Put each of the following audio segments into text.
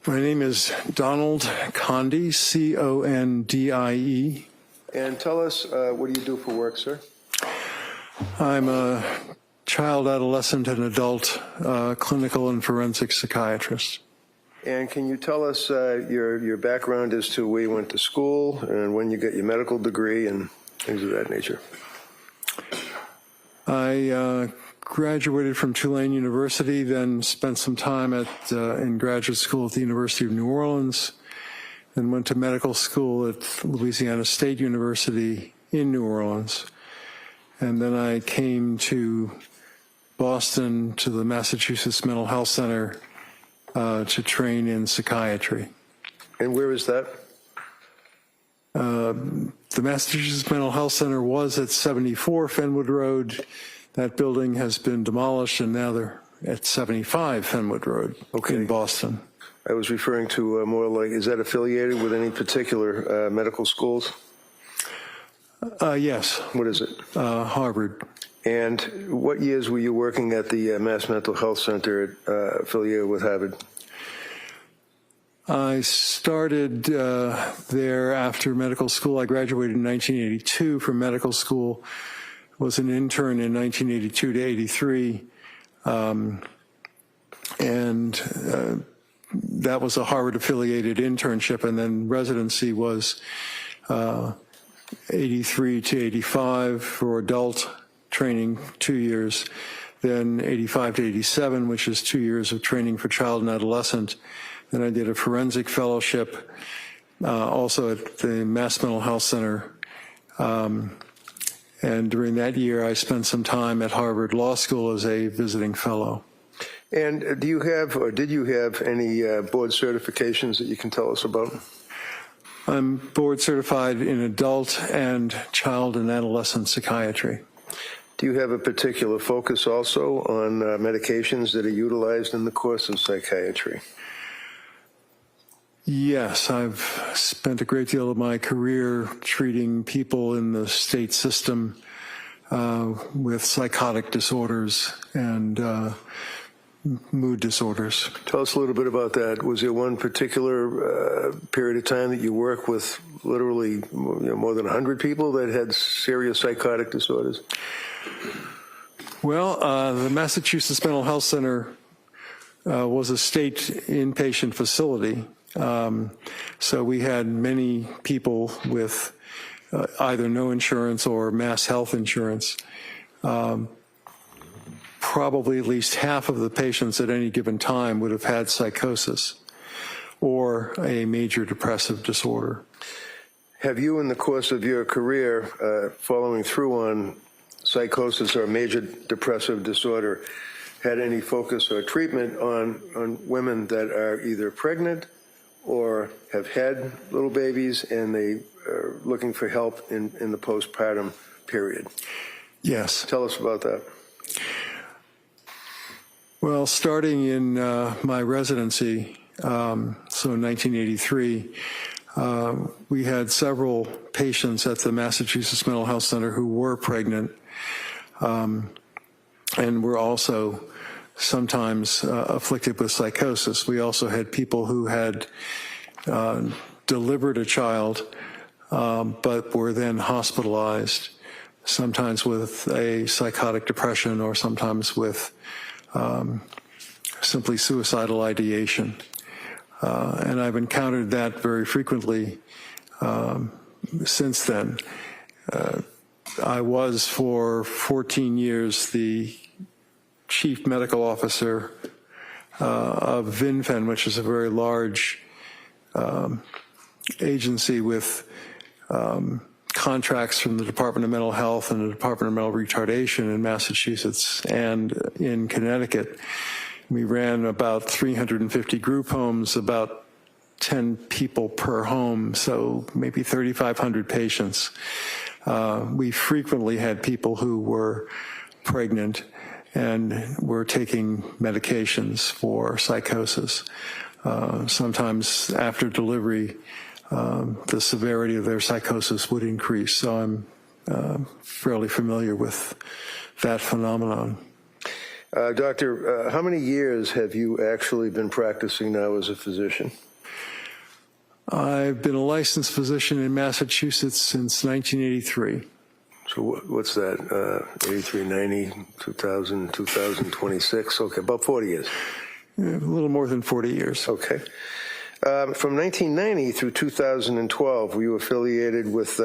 My name is Donald Condie, C-O-N-D-I-E. And tell us, what do you do for work, sir? I'm a child, adolescent, and adult clinical and forensic psychiatrist. And can you tell us your background as to where you went to school and when you got your medical degree and things of that nature? I graduated from Tulane University, then spent some time in graduate school at the University of New Orleans, then went to medical school at Louisiana State University in New Orleans. And then I came to Boston to the Massachusetts Mental Health Center to train in psychiatry. And where is that? The Massachusetts Mental Health Center was at 74 Fenwood Road. That building has been demolished, and now they're at 75 Fenwood Road in Boston. I was referring to more like, is that affiliated with any particular medical schools? Yes. What is it? Harvard. And what years were you working at the Mass Mental Health Center affiliated with Harvard? I started there after medical school. I graduated in 1982 from medical school, was an intern in 1982 to 83, and that was a Harvard-affiliated internship, and then residency was 83 to 85 for adult training, 2 years, then 85 to 87, which is 2 years of training for child and adolescent. Then I did a forensic fellowship, also at the Mass Mental Health Center. And during that year, I spent some time at Harvard Law School as a visiting fellow. And do you have, or did you have any board certifications that you can tell us about? I'm board certified in adult and child and adolescent psychiatry. Do you have a particular focus also on medications that are utilized in the course of psychiatry? Yes, I've spent a great deal of my career treating people in the state system with psychotic disorders and mood disorders. Tell us a little bit about that. Was there one particular period of time that you worked with literally more than 100 people that had serious psychotic disorders? Well, the Massachusetts Mental Health Center was a state inpatient facility. So we had many people with either no insurance or mass health insurance. Probably at least half of the patients at any given time would have had psychosis or a major depressive disorder. Have you, in the course of your career, following through on psychosis or major depressive disorder, had any focus or treatment on women that are either pregnant or have had little babies and they are looking for help in the postpartum period? Yes. Tell us about that. Well, starting in my residency, so in 1983, we had several patients at the Massachusetts Mental Health Center who were pregnant and were also sometimes afflicted with psychosis. We also had people who had delivered a child but were then hospitalized, sometimes with a psychotic depression or sometimes with simply suicidal ideation. And I've encountered that very frequently since then. I was for 14 years the chief medical officer of VinFen, which is a very large agency with contracts from the Department of Mental Health and the Department of Mental Retardation in Massachusetts and in Connecticut. We ran about 350 group homes, about 10 people per home, so maybe 3,500 patients. We frequently had people who were pregnant and were taking medications for psychosis. Sometimes after delivery, the severity of their psychosis would increase. So I'm fairly familiar with that phenomenon. Doctor, how many years have you actually been practicing now as a physician? I've been a licensed physician in Massachusetts since 1983. So what's that, 83, 90, 2000, 2026? Okay, about 40 years. A little more than 40 years. Okay. From 1990 through 2012, were you affiliated with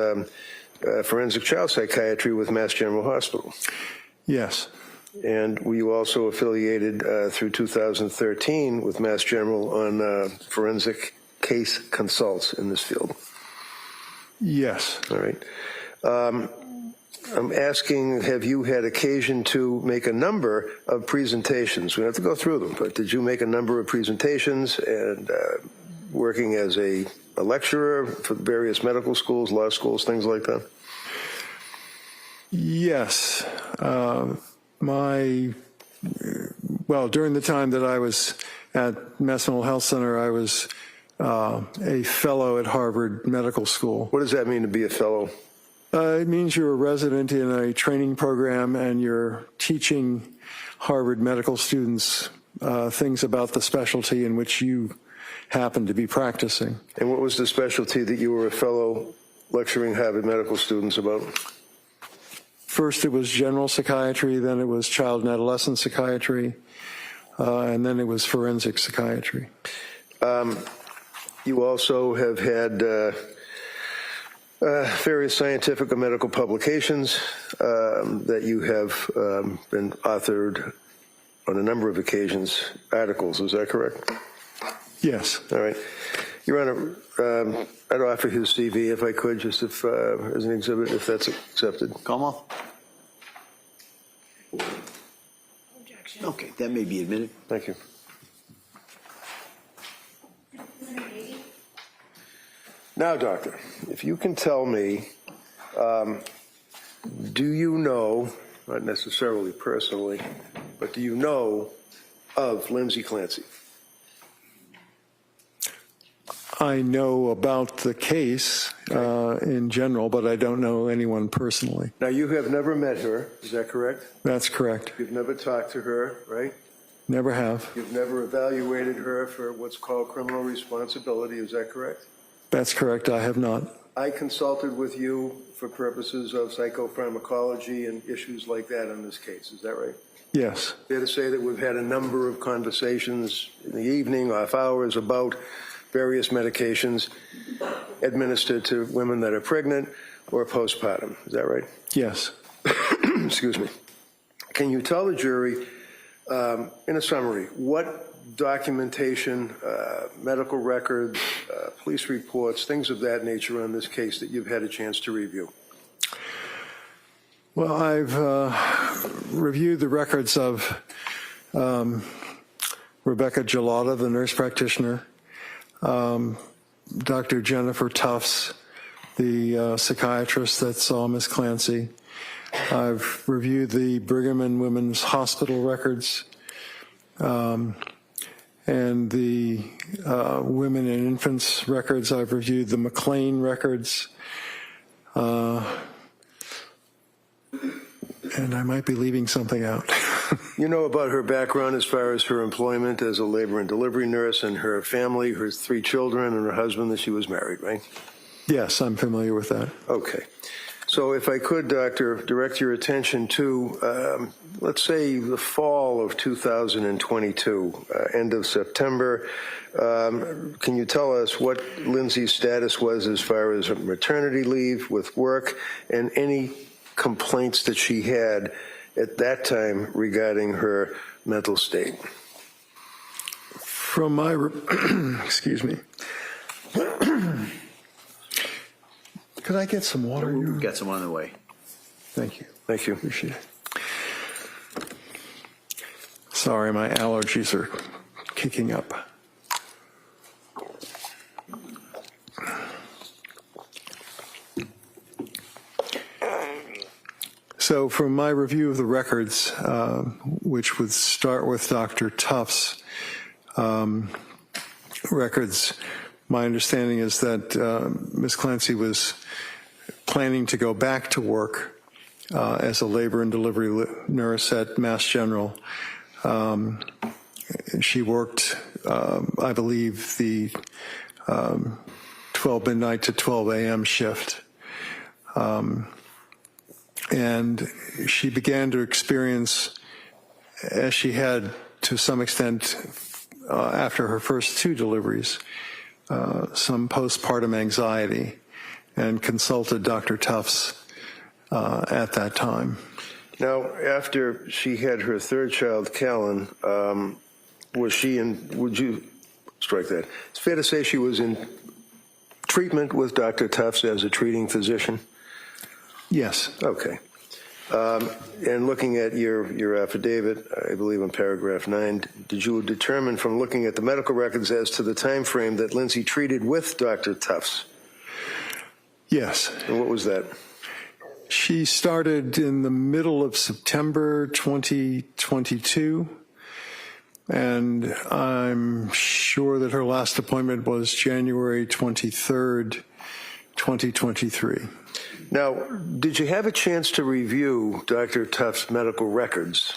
forensic child psychiatry with Mass General Hospital? Yes. And were you also affiliated through 2013 with Mass General on forensic case consults in this field? Yes. All right. I'm asking, have you had occasion to make a number of presentations? We don't have to go through them, but did you make a number of presentations and working as a lecturer for various medical schools, law schools, things like that? Yes. During the time that I was at Mass Mental Health Center, I was a fellow at Harvard Medical School. What does that mean to be a fellow? It means you're a resident in a training program and you're teaching Harvard medical students things about the specialty in which you happen to be practicing. And what was the specialty that you were a fellow lecturing Harvard medical students about? First it was general psychiatry, then it was child and adolescent psychiatry, and then it was forensic psychiatry. You also have had various scientific or medical publications that you have been authored on a number of occasions, articles, is that correct? Yes. All right. Your Honor, I'd offer his CV if I could, just if, as an exhibit, if that's accepted. Como? Okay, that may be admitted. Thank you. Now, doctor, if you can tell me, do you know, not necessarily personally, but do you know of Lindsay Clancy? I know about the case in general, but I don't know anyone personally. Now, you have never met her, is that correct? That's correct. You've never talked to her, right? Never have. You've never evaluated her for what's called criminal responsibility, is that correct? That's correct. I have not. I consulted with you for purposes of psychopharmacology and issues like that on this case, is that right? Yes. Fair to say that we've had a number of conversations in the evening, off hours, about various medications administered to women that are pregnant or postpartum. Is that right? Yes. Excuse me. Can you tell the jury, in a summary, what documentation, medical records, police reports, things of that nature on this case that you've had a chance to review? Well, I've reviewed the records of Rebecca Gelada, the nurse practitioner, Dr. Jennifer Tufts, the psychiatrist that saw Ms. Clancy. I've reviewed the Brigham and Women's Hospital records and the women and infants records. I've reviewed the McLean records. And I might be leaving something out. You know about her background as far as her employment as a labor and delivery nurse and her family, her 3 children and her husband that she was married, right? Yes, I'm familiar with that. Okay. So if I could, Doctor, direct your attention to, let's say, the fall of 2022, end of September. Can you tell us what Lindsay's status was as far as maternity leave with work and any complaints that she had at that time regarding her mental state? From my, excuse me. Could I get some water? We've got some on the way. Thank you. Thank you. Appreciate it. Sorry, my allergies are kicking up. So from my review of the records, which would start with Dr. Tufts' records, my understanding is that Ms. Clancy was planning to go back to work as a labor and delivery nurse at Mass General She worked, I believe, the 12 midnight to 12 a.m. shift. And she began to experience, as she had to some extent after her first 2 deliveries, some postpartum anxiety, and consulted Dr. Tufts at that time. Now, after she had her 3rd child, Callan, was she in, would you strike that? It's fair to say she was in treatment with Dr. Tufts as a treating physician? Yes. Okay. And looking at your affidavit, I believe in paragraph 9, did you determine from looking at the medical records as to the time frame that Lindsay treated with Dr. Tufts? Yes. And what was that? She started in the middle of September 2022, and I'm sure that her last appointment was January 23rd, 2023. Now, did you have a chance to review Dr. Tufts' medical records?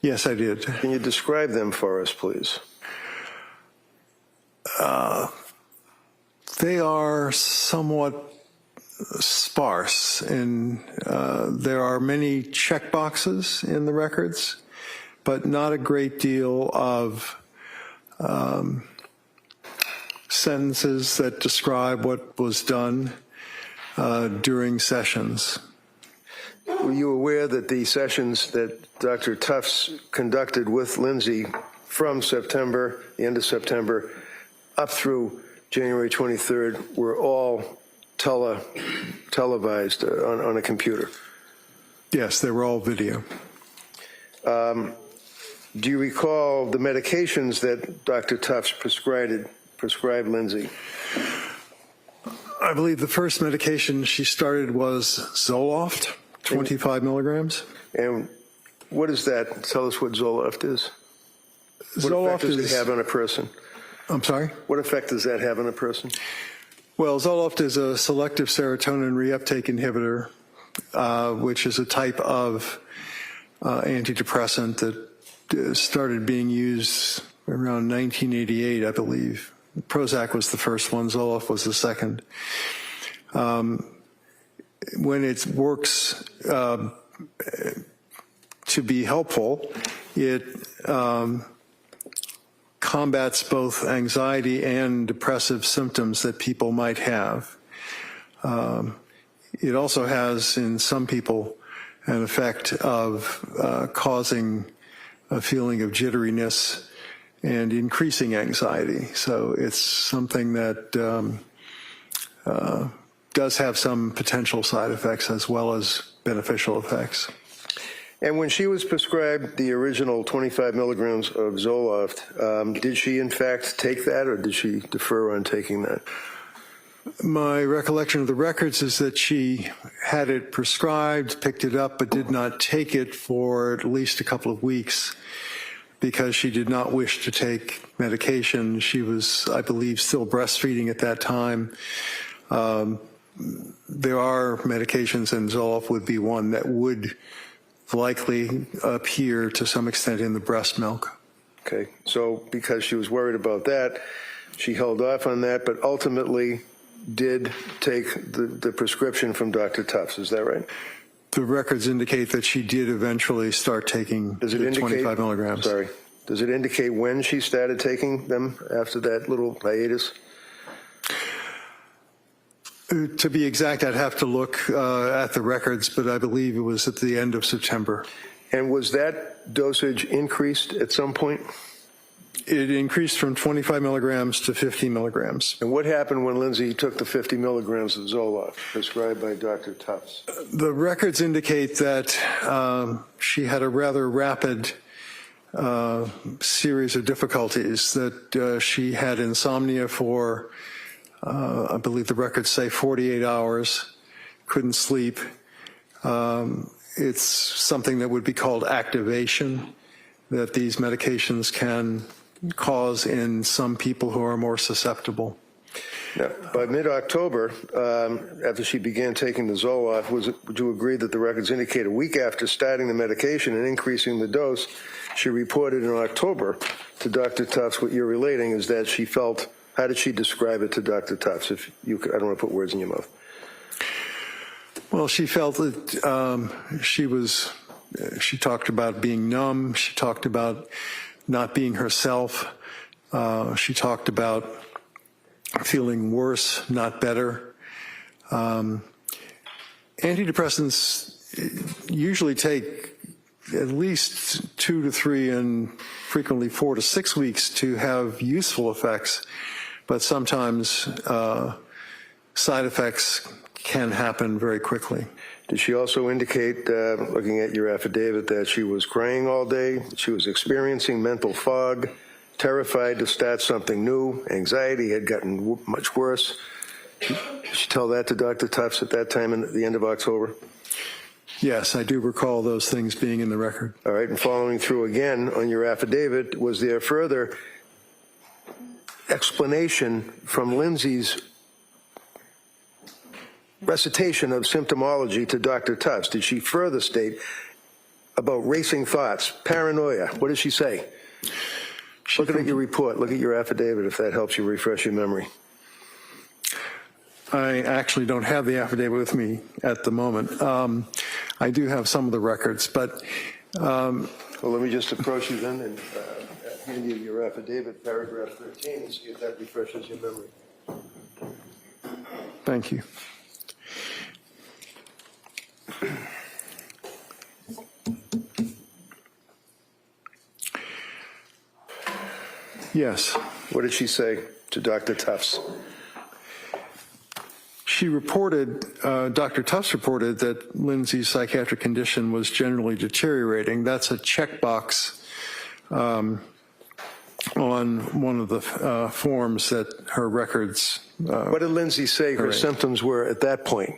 Yes, I did. Can you describe them for us, please? They are somewhat sparse, and there are many check boxes in the records, but not a great deal of sentences that describe what was done during sessions. Were you aware that the sessions that Dr. Tufts conducted with Lindsay from September, the end of September, up through January 23rd were all televised on a computer? Yes, they were all video. Do you recall the medications that Dr. Tufts prescribed Lindsay? I believe the first medication she started was Zoloft, 25 milligrams. And what is that? Tell us what Zoloft is. What Zoloft effect does it have on a person? I'm sorry? What effect does that have on a person? Well, Zoloft is a selective serotonin reuptake inhibitor, which is a type of antidepressant that started being used around 1988, I believe. Prozac was the first one, Zoloft was the second. When it works to be helpful, it combats both anxiety and depressive symptoms that people might have. It also has, in some people, an effect of causing a feeling of jitteriness and increasing anxiety. So it's something that does have some potential side effects as well as beneficial effects. And when she was prescribed the original 25 milligrams of Zoloft, did she in fact take that, or did she defer on taking that? My recollection of the records is that she had it prescribed, picked it up, but did not take it for at least a couple of weeks because she did not wish to take medication. She was, I believe, still breastfeeding at that time. There are medications, and Zoloft would be one that would likely appear to some extent in the breast milk. Okay, so because she was worried about that, she held off on that, but ultimately did take the prescription from Dr. Tufts. Is that right? The records indicate that she did eventually start taking the 25 milligrams. Sorry. Does it indicate when she started taking them after that little hiatus? To be exact, I'd have to look at the records, but I believe it was at the end of September. And was that dosage increased at some point? It increased from 25 milligrams to 50 milligrams. And what happened when Lindsay took the 50 milligrams of Zoloft prescribed by Dr. Tufts? The records indicate that she had a rather rapid series of difficulties, that she had insomnia for, I believe the records say 48 hours, couldn't sleep. It's something that would be called activation, that these medications can cause in some people who are more susceptible. Now, by mid-October, after she began taking the Zoloft, would you agree that the records indicate a week after starting the medication and increasing the dose, she reported in October to Dr. Tufts. What you're relating is that she felt, how did she describe it to Dr. Tufts? If you could, I don't want to put words in your mouth. Well, she felt that she talked about being numb. She talked about not being herself. She talked about feeling worse, not better. Antidepressants usually take at least 2 to 3 and frequently 4 to 6 weeks to have useful effects, but sometimes side effects can happen very quickly. Did she also indicate, looking at your affidavit, that she was crying all day, she was experiencing mental fog, terrified to start something new, anxiety had gotten much worse? Did she tell that to Dr. Tufts at that time at the end of October? Yes, I do recall those things being in the record. All right, and following through again on your affidavit, was there further explanation from Lindsay's recitation of symptomology to Dr. Tufts? Did she further state about racing thoughts, paranoia? What did she say? Looking at your report, look at your affidavit if that helps you refresh your memory. I actually don't have the affidavit with me at the moment. I do have some of the records, but... well, let me just approach you then and hand you your affidavit, paragraph 13, and see if that refreshes your memory. Thank you. Yes. What did she say to Dr. Tufts? She reported, Dr. Tufts reported that Lindsay's psychiatric condition was generally deteriorating. That's a checkbox on one of the forms that her records. What did Lindsay say her symptoms were at that point?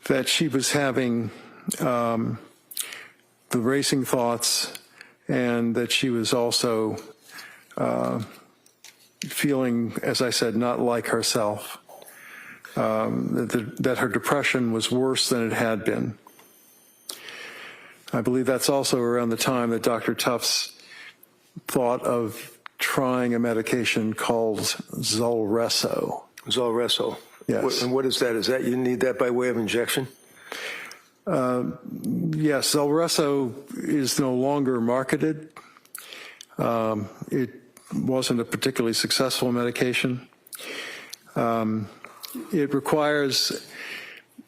That she was having the racing thoughts, and that she was also feeling, as I said, not like herself, that her depression was worse than it had been. I believe that's also around the time that Dr. Tufts thought of trying a medication called Zulresso. Zulresso. Yes. And what is that? Is that you need that by way of injection? Yes, Zulresso is no longer marketed. It wasn't a particularly successful medication. It requires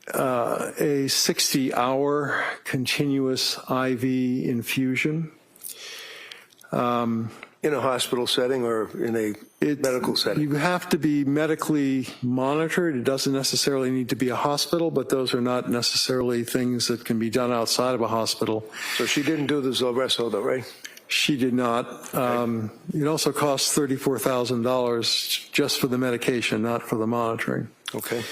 a 60-hour continuous IV infusion. In a hospital setting or in a medical setting? You have to be medically monitored. It doesn't necessarily need to be a hospital, but those are not necessarily things that can be done outside of a hospital. So she didn't do the Zulresso, though, right? She did not. Okay. It also costs $34,000 just for the medication, not for the monitoring. Okay.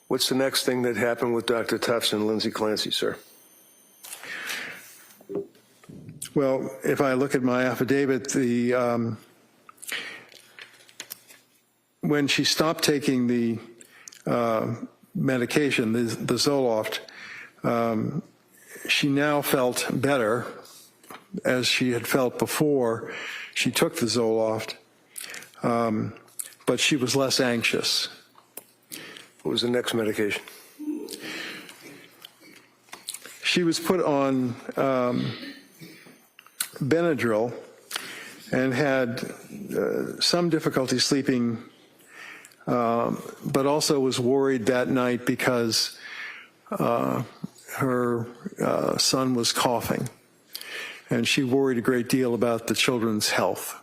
What's the next thing that happened with Dr. Tufts and Lindsay Clancy, sir? Well, if I look at my affidavit, when she stopped taking the medication, the Zoloft, she now felt better, as she had felt before she took the Zoloft, but she was less anxious. What was the next medication? She was put on Benadryl and had some difficulty sleeping, but also was worried that night because her son was coughing, and she worried a great deal about the children's health.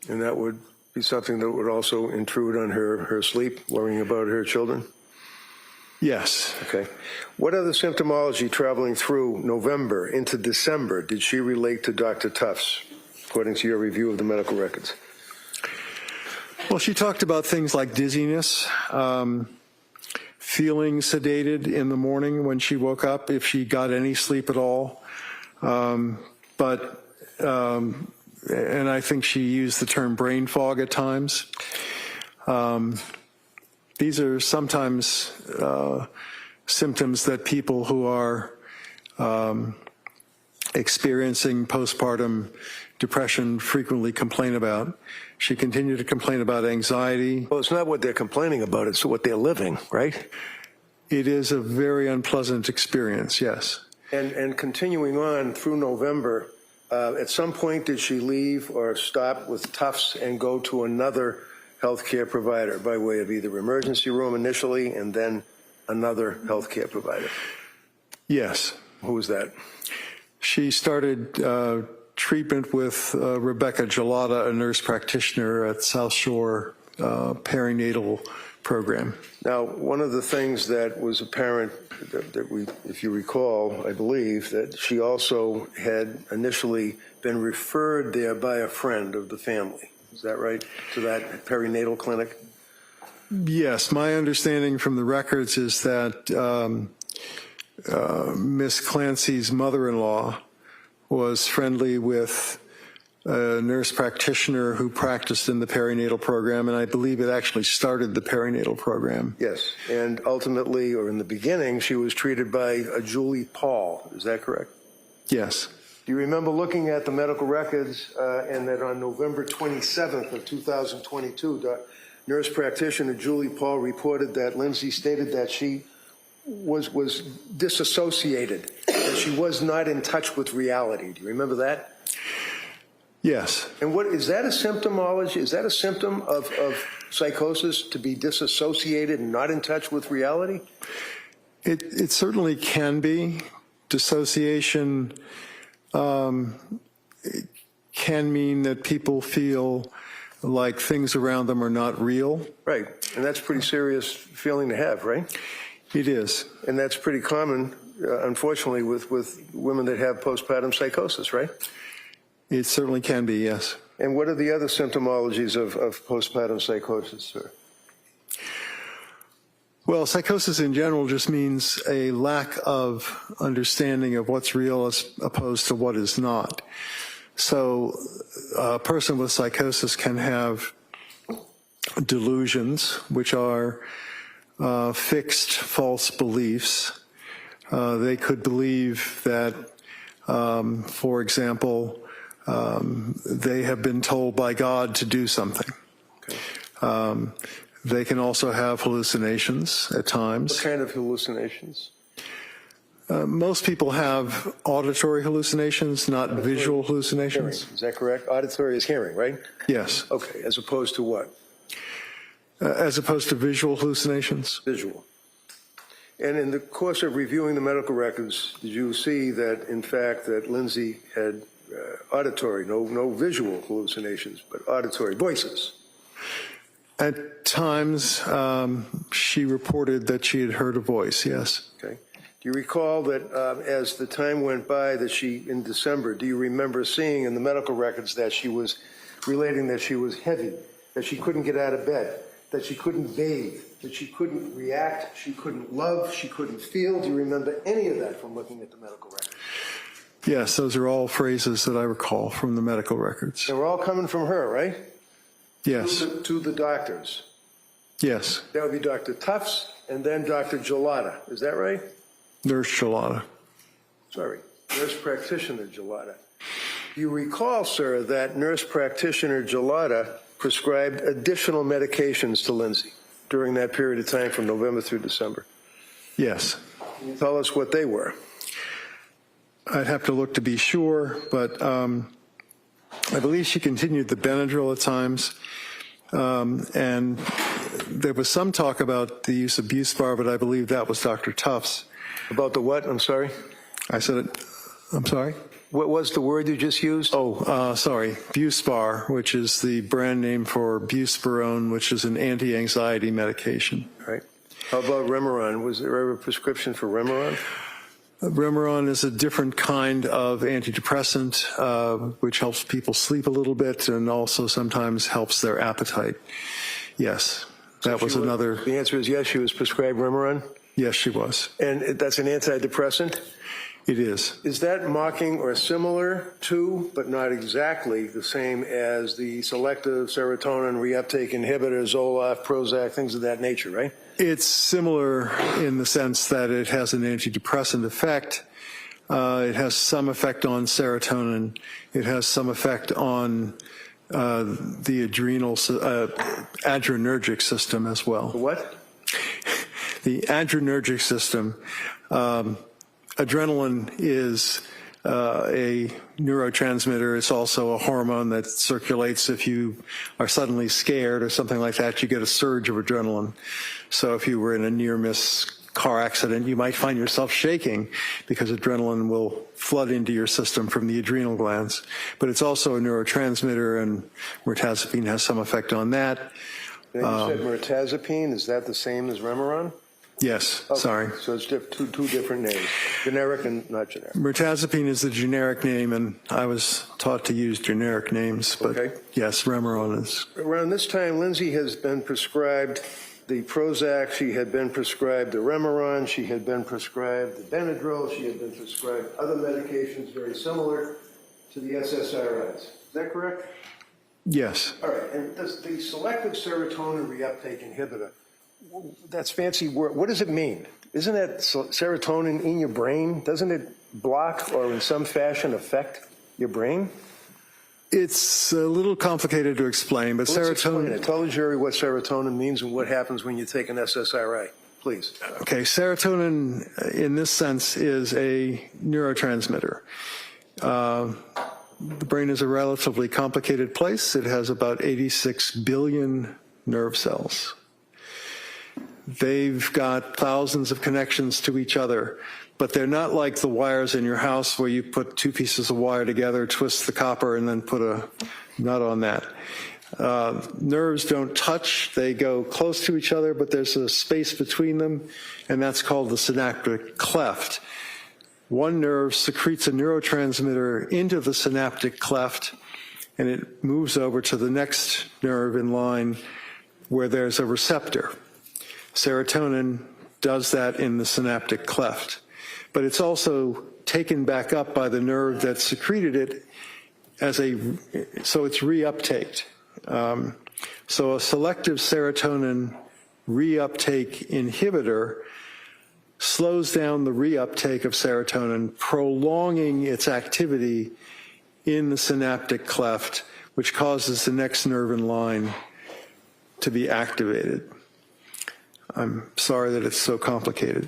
And that would be something that would also intrude on her sleep, worrying about her children? Yes. Okay. What other symptomology traveling through November into December did she relate to Dr. Tufts, according to your review of the medical records? Well, she talked about things like dizziness, feeling sedated in the morning when she woke up, if she got any sleep at all. And I think she used the term brain fog at times. These are sometimes symptoms that people who are experiencing postpartum depression frequently complain about. She continued to complain about anxiety. Well, it's not what they're complaining about, it's what they're living, right? It is a very unpleasant experience, yes. And continuing on through November, at some point did she leave or stop with Tufts and go to another healthcare provider by way of either emergency room initially and then another healthcare provider? Yes. Who was that? She started treatment with Rebecca Gelada, a nurse practitioner at South Shore perinatal program. Now, one of the things that was apparent that we, if you recall, I believe, that she also had initially been referred there by a friend of the family. Is that right? To that perinatal clinic? Yes, my understanding from the records is that Miss Clancy's mother-in-law was friendly with a nurse practitioner who practiced in the perinatal program, and I believe it actually started the perinatal program. Yes, and ultimately, or in the beginning, she was treated by a Julie Paul. Is that correct? Yes. Do you remember looking at the medical records and that on November 27th of 2022, nurse practitioner Julie Paul reported that Lindsay stated that she was disassociated, that she was not in touch with reality. Do you remember that? Yes. And what is that a symptomology? Is that a symptom of psychosis, to be disassociated and not in touch with reality? It certainly can be. Dissociation it can mean that people feel like things around them are not real. Right, and that's a pretty serious feeling to have, right? It is. And that's pretty common, unfortunately, with women that have postpartum psychosis, right? It certainly can be, yes. And what are the other symptomologies of postpartum psychosis, sir? Well, psychosis in general just means a lack of understanding of what's real as opposed to what is not. So a person with psychosis can have delusions, which are fixed false beliefs. They could believe that, for example, they have been told by God to do something. Okay. They can also have hallucinations at times. What kind of hallucinations? Most people have auditory hallucinations, not visual hallucinations. Hearing. Is that correct? Auditory is hearing, right? Yes. Okay, as opposed to what? As opposed to visual hallucinations. Visual. And in the course of reviewing the medical records, did you see that, in fact, that Lindsay had auditory, no visual hallucinations, but auditory voices? At times, she reported that she had heard a voice, yes. Okay. Do you recall that as the time went by that she, in December, do you remember seeing in the medical records that she was relating that she was heavy, that she couldn't get out of bed, that she couldn't bathe, that she couldn't react, she couldn't love, she couldn't feel? Do you remember any of that from looking at the medical records? Yes, those are all phrases that I recall from the medical records. They were all coming from her, right? Yes. To the doctors. Yes. That would be Dr. Tufts and then Dr. Gelada. Is that right? Nurse Gelada. Sorry, nurse practitioner Gelada. Do you recall, sir, that nurse practitioner Gelada prescribed additional medications to Lindsay during that period of time from November through December? Yes. Can you tell us what they were? I'd have to look to be sure, but I believe she continued the Benadryl at times. And there was some talk about the use of Buspar, but I believe that was Dr. Tufts. About the what? I'm sorry? I said it. I'm sorry? What was the word you just used? Oh, sorry. Buspar, which is the brand name for buspirone, which is an anti-anxiety medication. Right. How about Remeron? Was there ever a prescription for Remeron? Remeron is a different kind of antidepressant, which helps people sleep a little bit and also sometimes helps their appetite. Yes, that was another. The answer is yes, she was prescribed Remeron? Yes, she was. And that's an antidepressant? It is. Is that mocking or similar to, but not exactly the same as the selective serotonin reuptake inhibitor, Zoloft, Prozac, things of that nature, right? It's similar in the sense that it has an antidepressant effect. It has some effect on serotonin. It has some effect on the adrenergic system as well. What? The adrenergic system. Adrenaline is a neurotransmitter. It's also a hormone that circulates if you are suddenly scared or something like that. You get a surge of adrenaline. So if you were in a near-miss car accident, you might find yourself shaking because adrenaline will flood into your system from the adrenal glands. But it's also a neurotransmitter, and mirtazapine has some effect on that. Now you said mirtazapine. Is that the same as Remeron? Yes, Okay. sorry. So it's two different names, generic and not generic. Mirtazapine is the generic name, and I was taught to use generic names, but Okay. yes, Remeron is. Around this time, Lindsay has been prescribed the Prozac, she had been prescribed the Remeron, she had been prescribed the Benadryl, she had been prescribed other medications very similar to the SSRIs. Is that correct? Yes. All right, and does the selective serotonin reuptake inhibitor, that's fancy word, what does it mean? Isn't that serotonin in your brain? Doesn't it block or in some fashion affect your brain? It's a little complicated to explain, but Let's explain serotonin. it. Tell the jury what serotonin means and what happens when you take an SSRI, please. Okay, serotonin in this sense is a neurotransmitter. The brain is a relatively complicated place. It has about 86 billion nerve cells. They've got thousands of connections to each other, but they're not like the wires in your house where you put two pieces of wire together, twist the copper, and then put a nut on that. Nerves don't touch. They go close to each other, but there's a space between them, and that's called the synaptic cleft. One nerve secretes a neurotransmitter into the synaptic cleft, and it moves over to the next nerve in line where there's a receptor. Serotonin does that in the synaptic cleft, but it's also taken back up by the nerve that secreted it so it's reuptaked. So a selective serotonin reuptake inhibitor slows down the reuptake of serotonin, prolonging its activity in the synaptic cleft, which causes the next nerve in line to be activated. I'm sorry that it's so complicated.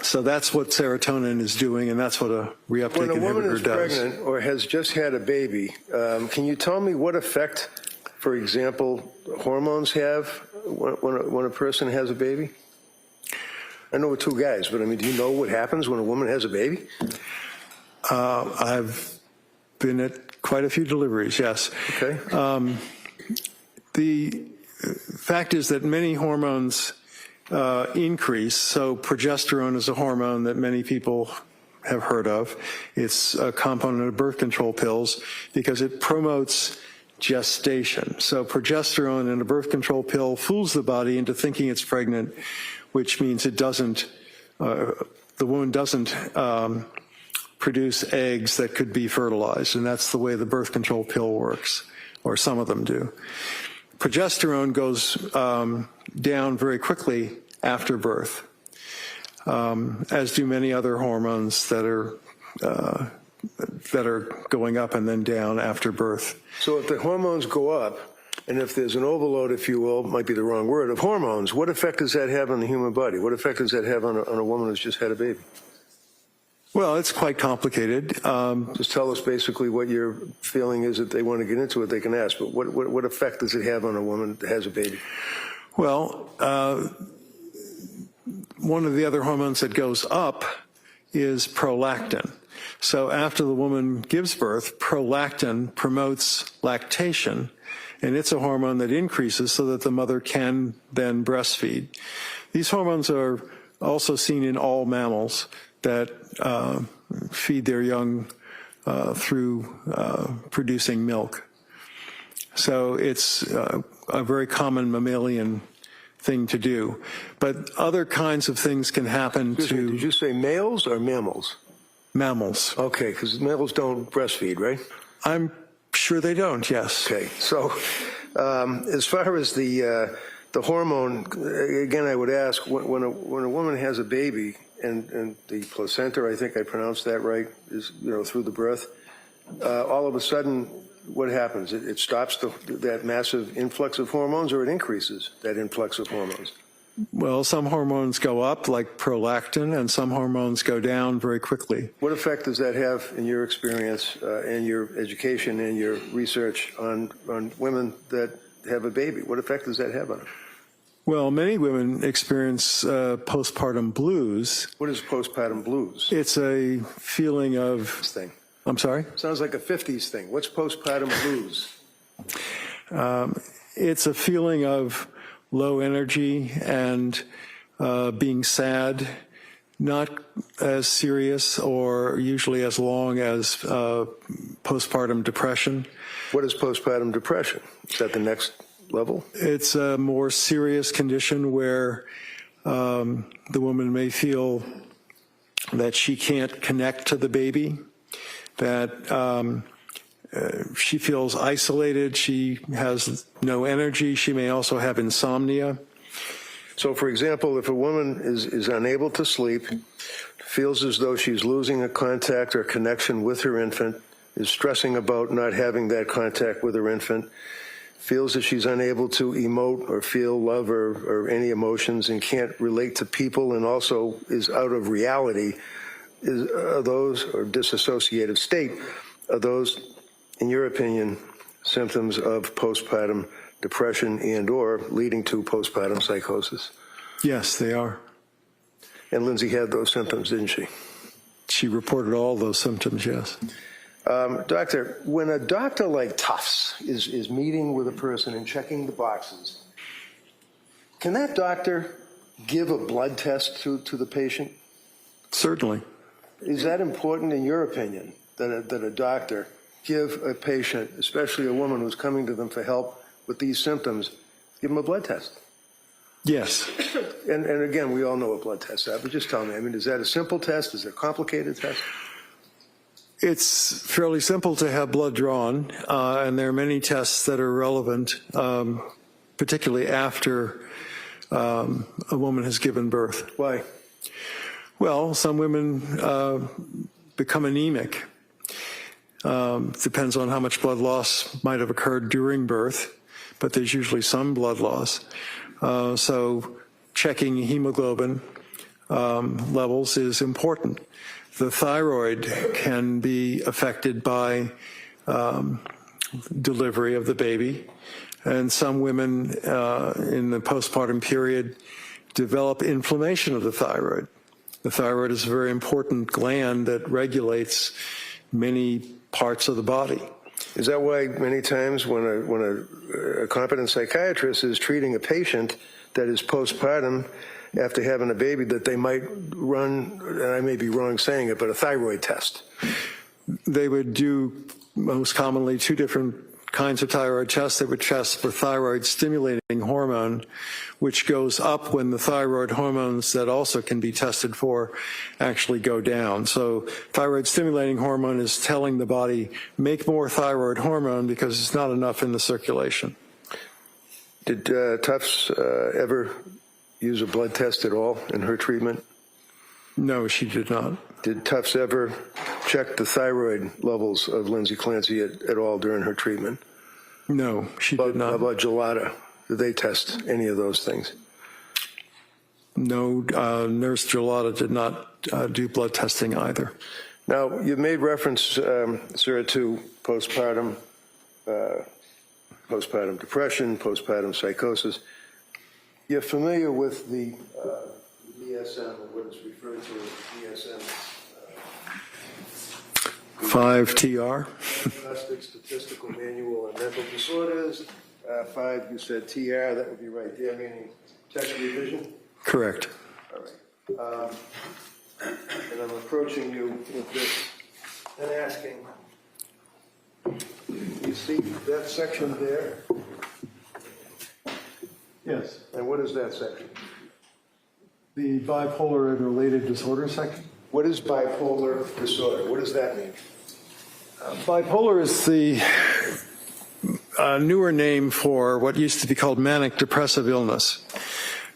So that's what serotonin is doing, and that's what a reuptake When a woman inhibitor is does. pregnant or has just had a baby, can you tell me what effect, for example, hormones have when a person has a baby? I know we're two guys, but I mean, do you know what happens when a woman has a baby? I've been at quite a few deliveries, yes. Okay. The fact is that many hormones increase. So progesterone is a hormone that many people have heard of. It's a component of birth control pills because it promotes gestation. So progesterone in a birth control pill fools the body into thinking it's pregnant, which means it doesn't, the woman doesn't produce eggs that could be fertilized, and that's the way the birth control pill works, or some of them do. Progesterone goes down very quickly after birth, as do many other hormones that are going up and then down after birth. So if the hormones go up, and if there's an overload, if you will, might be the wrong word, of hormones, what effect does that have on the human body? What effect does that have on a woman who's just had a baby? Well, it's quite complicated. Just tell us basically what your feeling is. That they want to get into it, they can ask, but what effect does it have on a woman that has a baby? Well, one of the other hormones that goes up is prolactin. So after the woman gives birth, prolactin promotes lactation, and it's a hormone that increases so that the mother can then breastfeed. These hormones are also seen in all mammals that feed their young through producing milk. So it's a very common mammalian thing to do. But other kinds of things can happen Excuse me, did you say males or mammals? Mammals. Okay, because mammals don't breastfeed, right? I'm sure they don't, yes. Okay, so As far as the hormone, again, I would ask, when a woman has a baby and the placenta, I think I pronounced that right, is through the birth, all of a sudden, what happens? It stops that massive influx of hormones, or it increases that influx of hormones? Well, some hormones go up, like prolactin, and some hormones go down very quickly. What effect does that have, in your experience, and your education and your research, on women that have a baby? What effect does that have on them? Well, many women experience postpartum blues. What is postpartum blues? It's a feeling of... Thing. I'm sorry? Sounds like a 50s thing. What's postpartum blues? It's a feeling of low energy and being sad, not as serious or usually as long as postpartum depression. What is postpartum depression? Is that the next level? It's a more serious condition where the woman may feel that she can't connect to the baby, that she feels isolated, she has no energy, she may also have insomnia. So, for example, if a woman is unable to sleep, feels as though she's losing a contact or connection with her infant, is stressing about not having that contact with her infant, feels that she's unable to emote or feel love or any emotions and can't relate to people, and also is out of reality, are those, or disassociative state, are those, in your opinion, symptoms of postpartum depression and or leading to postpartum psychosis? Yes, they are. And Lindsay had those symptoms, didn't she? She reported all those symptoms, yes. Doctor, when a doctor like Tufts is meeting with a person and checking the boxes, can that doctor give a blood test to the patient? Certainly. Is that important, in your opinion, that a doctor give a patient, especially a woman who's coming to them for help with these symptoms, give them a blood test? Yes. And again, we all know what blood tests are, but just tell me, I mean, is that a simple test? Is it a complicated test? It's fairly simple to have blood drawn, and there are many tests that are relevant, particularly after a woman has given birth. Why? Well, some women become anemic. Depends on how much blood loss might have occurred during birth, but there's usually some blood loss. So checking hemoglobin levels is important. The thyroid can be affected by delivery of the baby, and some women in the postpartum period develop inflammation of the thyroid. The thyroid is a very important gland that regulates many parts of the body. Is that why many times when a competent psychiatrist is treating a patient that is postpartum after having a baby, that they might run, and I may be wrong saying it, but a thyroid test? They would do most commonly two different kinds of thyroid tests. They would test for thyroid stimulating hormone, which goes up when the thyroid hormones that also can be tested for actually go down. So thyroid stimulating hormone is telling the body, make more thyroid hormone because it's not enough in the circulation. Did Tufts ever use a blood test at all in her treatment? No, she did not. Did Tufts ever check the thyroid levels of Lindsay Clancy at all during her treatment? No, she did not. How about Gelada? Did they test any of those things? No, Nurse Gelada did not do blood testing either. Now, you've made reference, sir, to postpartum depression, postpartum psychosis. You're familiar with the DSM, or what is referred to as DSM 5TR. Diagnostic Statistical Manual on Mental Disorders. 5, you said TR, that would be right there, meaning test revision? Correct. All right. And I'm approaching you with this and asking, you see that section there? Yes. And what is that section? The bipolar and related disorder section? What is bipolar disorder? What does that mean? Bipolar is the a newer name for what used to be called manic depressive illness.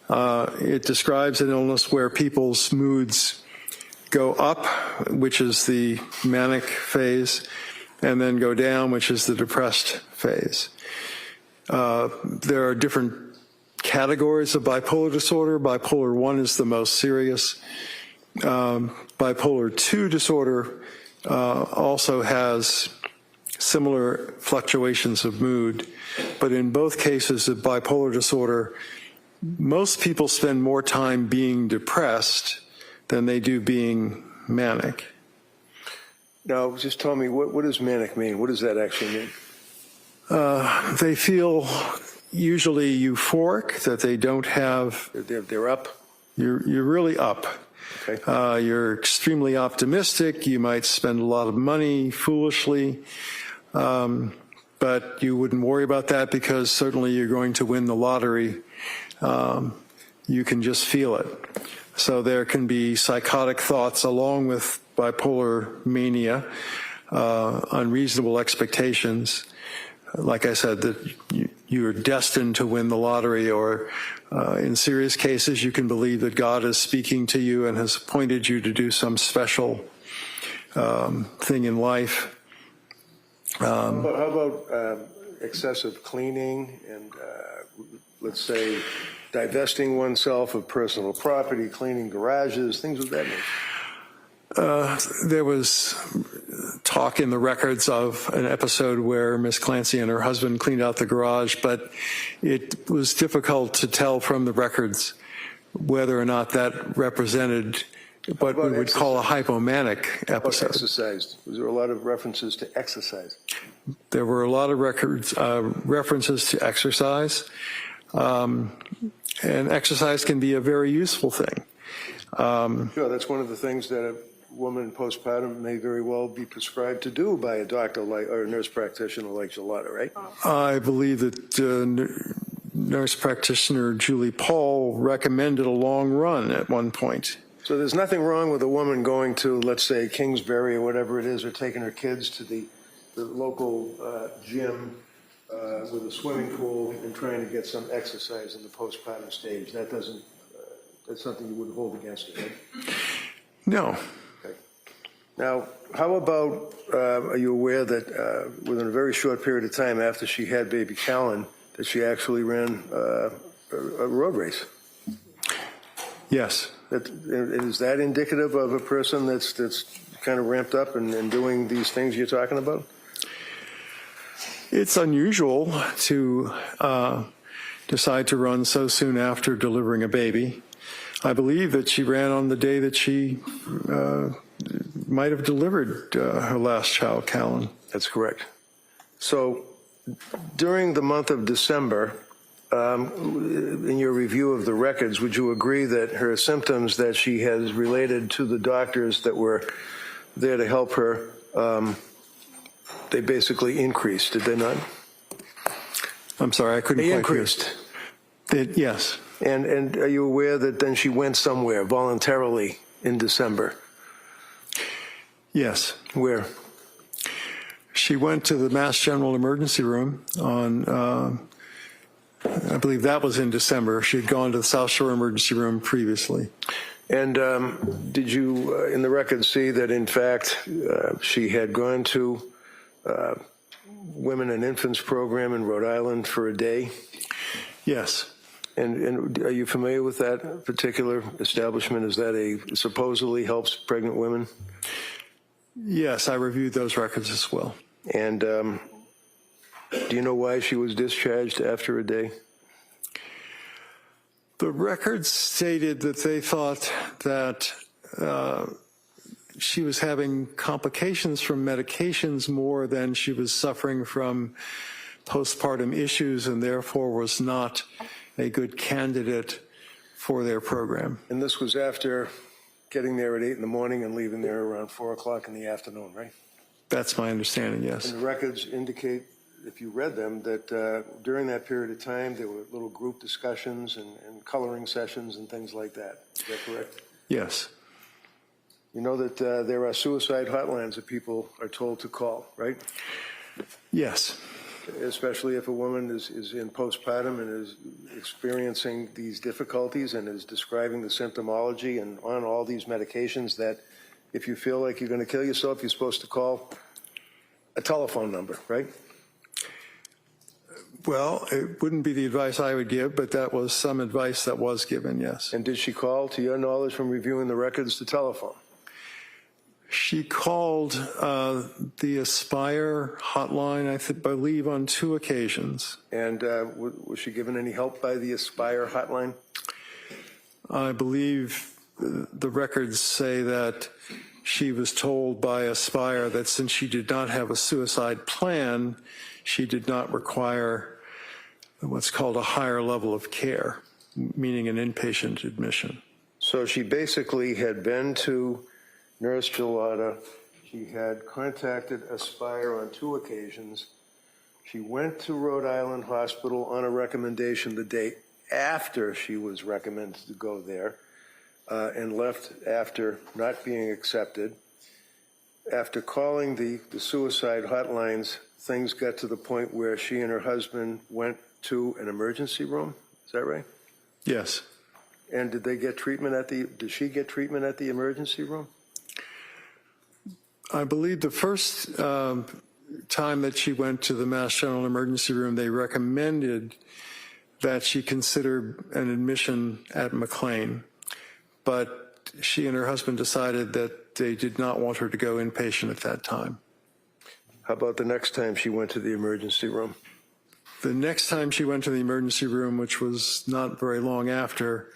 It describes an illness where people's moods go up, which is the manic phase, and then go down, which is the depressed phase. There are different categories of bipolar disorder. Bipolar 1 is the most serious. Bipolar 2 disorder also has similar fluctuations of mood, but in both cases of bipolar disorder, most people spend more time being depressed than they do being manic. Now, just tell me, what does manic mean? What does that actually mean? They feel usually euphoric, that they don't have... They're up? You're really up. Okay. You're extremely optimistic. You might spend a lot of money foolishly, but you wouldn't worry about that because certainly you're going to win the lottery. You can just feel it. So there can be psychotic thoughts along with bipolar mania, unreasonable expectations. Like I said, that you're destined to win the lottery, or in serious cases, you can believe that God is speaking to you and has appointed you to do some special thing in life. How about excessive cleaning and, let's say, divesting oneself of personal property, cleaning garages, things of that nature? There was talk in the records of an episode where Miss Clancy and her husband cleaned out the garage, but it was difficult to tell from the records whether or not that represented what we would call a hypomanic episode. Exercise. Was there a lot of references to exercise? There were a lot of references to exercise, and exercise can be a very useful thing. Sure, that's one of the things that a woman postpartum may very well be prescribed to do by a doctor like, or a nurse practitioner like Gillotta, right? I believe that nurse practitioner Julie Paul recommended a long run at one point. So there's nothing wrong with a woman going to, let's say, Kingsbury or whatever it is, or taking her kids to the local gym with a swimming pool and trying to get some exercise in the postpartum stage. That doesn't, that's something you wouldn't hold against her, right? No. Okay. Now, how about, are you aware that within a very short period of time after she had baby Callan, that she actually ran a road race? Yes. Is that indicative of a person that's kind of ramped up and doing these things you're talking about? It's unusual to decide to run so soon after delivering a baby. I believe that she ran on the day that she might have delivered her last child, Callan. That's correct. So during the month of December, in your review of the records, would you agree that her symptoms that she has related to the doctors that were there to help her, they basically increased, did they not? I'm sorry, I couldn't quite hear. They increased? Yes. And are you aware that then she went somewhere voluntarily in December? Yes. Where? She went to the Mass General Emergency Room on, I believe that was in December. She had gone to the South Shore Emergency Room previously. And did you, in the records, see that, in fact, she had gone to Women and Infants program in Rhode Island for a day? Yes. And are you familiar with that particular establishment? Is that a supposedly helps pregnant women? Yes, I reviewed those records as well. And do you know why she was discharged after a day? The records stated that they thought that she was having complications from medications more than she was suffering from postpartum issues, and therefore was not a good candidate for their program. And this was after getting there at 8 in the morning and leaving there around 4 o'clock in the afternoon, right? That's my understanding, yes. And the records indicate, if you read them, that during that period of time, there were little group discussions and coloring sessions and things like that. Is that correct? Yes. You know that there are suicide hotlines that people are told to call, right? Yes. especially if a woman is in postpartum and is experiencing these difficulties and is describing the symptomology and on all these medications, that if you feel like you're going to kill yourself, you're supposed to call a telephone number, right? Well, it wouldn't be the advice I would give, but that was some advice that was given, yes. And did she call, to your knowledge, from reviewing the records, the telephone? She called the Aspire hotline, I believe, on 2 occasions. And was she given any help by the Aspire hotline? I believe the records say that she was told by Aspire that since she did not have a suicide plan, she did not require what's called a higher level of care, meaning an inpatient admission. So she basically had been to Nurse Gelada. She had contacted Aspire on 2 occasions. She went to Rhode Island Hospital on a recommendation the day after she was recommended to go there, and left after not being accepted. After calling the suicide hotlines, things got to the point where she and her husband went to an emergency room. Is that right? Yes. And did they get treatment did she get treatment at the emergency room? I believe the first time that she went to the Mass General Emergency Room, they recommended that she consider an admission at McLean, but she and her husband decided that they did not want her to go inpatient at that time. How about the next time she went to the emergency room? The next time she went to the emergency room, which was not very long after,